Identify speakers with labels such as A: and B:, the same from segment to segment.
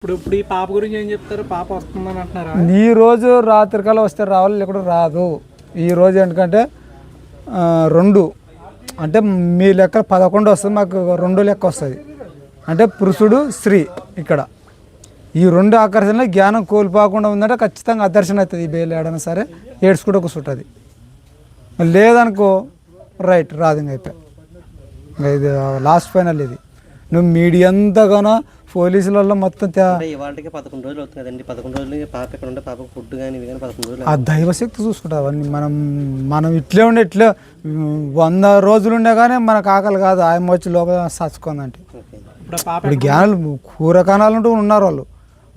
A: ఇప్పుడు ఈ పాప గురించి ఏం చెప్తారు? పాప వస్తుందని అంటున్నారా?
B: ఈ రోజు రాత్రికల్లా వస్తే రావాలి, లేకుండా రాదు. ఈ రోజు ఎందుకంటే 2 అంటే మీ లెక్క 11 వస్తుంది, మాకు 2 లెక్క వస్తుంది. అంటే పురుషుడు స్త్రీ. ఇక్కడ ఈ 2 ఆకర్షణలో జ్ఞానం కోల్పోకుండా ఉందంటే ఖచ్చితంగా అదర్శనం అవుతుంది. ఈ బేలు ఏడైనా సరే ఏడ్చుకుంటూ కూర్చుంటుంది. లేదనుకో రైట్ రాదు, ఇంకా అయిపోయి. ఇంకా ఇది లాస్ట్ ఫైనల్. ఇది నువ్వు మీడియా అంతగానో పోలీసులలో మొత్తం
C: ఇవాళకి 11 రోజులు అవుతుంది కదండి. 11 రోజులు పాప ఇక్కడ ఉంటే పాపకు ఫుడ్ కానీ ఇవి కానీ 11 రోజులు
B: ఆ దైవశక్తి చూసుకుంటారు అవన్నీ. మనం ఇట్లే ఉండే ఇట్లే 100 రోజులు ఉండే కానీ మనకు ఆకలి కాదు. ఆయన వచ్చి లోపల చచ్చుకుందంటే ఇప్పుడు జ్ఞానులు కూరకాణాలు ఉంటూ ఉన్నారు.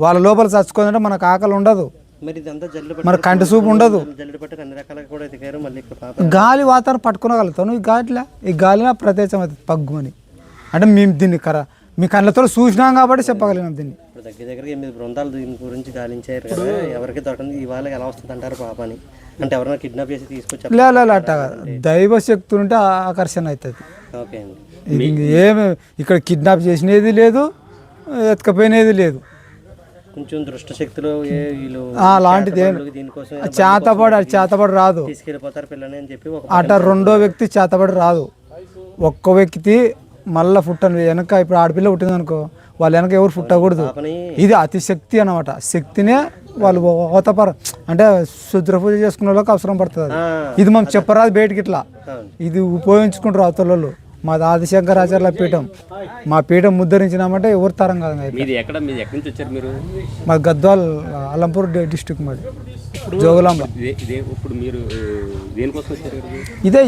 B: వాళ్ళ లోపల చచ్చుకుందంటే మనకు ఆకలి ఉండదు,
C: మరి ఇదంతా జల్లు
B: మన కంటి చూపు ఉండదు.
C: జల్లు పట్టి అన్ని రకాలుగా కూడా ఎదిగారు. మళ్ళీ ఇక్కడ పాప
B: గాలి వాతావరణం పట్టుకోగలుగుతాను. ఈ గాలిలో ప్రత్యేకం అవుతుంది పగ్గుమని. అంటే మేము దీన్ని మీ కళ్ళతో చూసినాం కాబట్టి చెప్పగలిగినాం దీన్ని.
C: ఇప్పుడు దగ్గర 8 బృందాలు దీని గురించి గాలించారు కదా. ఎవరికి దొరకండి ఇవాళ ఎలా వస్తుంది అంటారు పాపని? అంటే ఎవరైనా కిడ్నాప్ చేసి తీసుకొచ్చి
B: లేదు అట్ట దైవ శక్తి ఉంటే ఆకర్షణ అవుతుంది.
C: ఓకే అండి.
B: ఇది ఏమి ఇక్కడ కిడ్నాప్ చేసినది లేదు, ఎత్తుకపోయినది లేదు.
C: కొంచెం దృష్ట శక్తులు వీళ్ళు
B: అలాంటిది
C: దీనికోసం
B: చేతబడి రాదు.
C: తీసుకెళ్ళిపోతారు పిల్లని అని చెప్పి
B: అట రెండో వ్యక్తి చేతబడి రాదు. ఒక్క వ్యక్తి మళ్ళీ పుట్టను వెనక. ఇప్పుడు ఆడపిల్ల పుట్టింది అనుకో, వాళ్ళ వెనక ఎవరు పుట్టకూడదు. ఇది అతి శక్తి అన్నమాట. శక్తినే వాళ్ళు ఓతపర అంటే శుద్ర పూజ చేసుకునే వాళ్ళకి అవసరం పడుతుంది. ఇది మనం చెప్పరాదు బయటికి. ఇట్లా ఇది ఉపయోగించుకుంటారు అవతల. మాది ఆదిశంకరాచార్యుల పీఠం. మా పీఠం ముద్దరించినామంటే ఎవరు తరం కాదు. మా గద్వాల్ అలంపూర్ డిస్టిక్ మాది జోగులాంబ.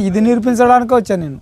B: ఇది నిరూపించడానికి వచ్చాను నేను.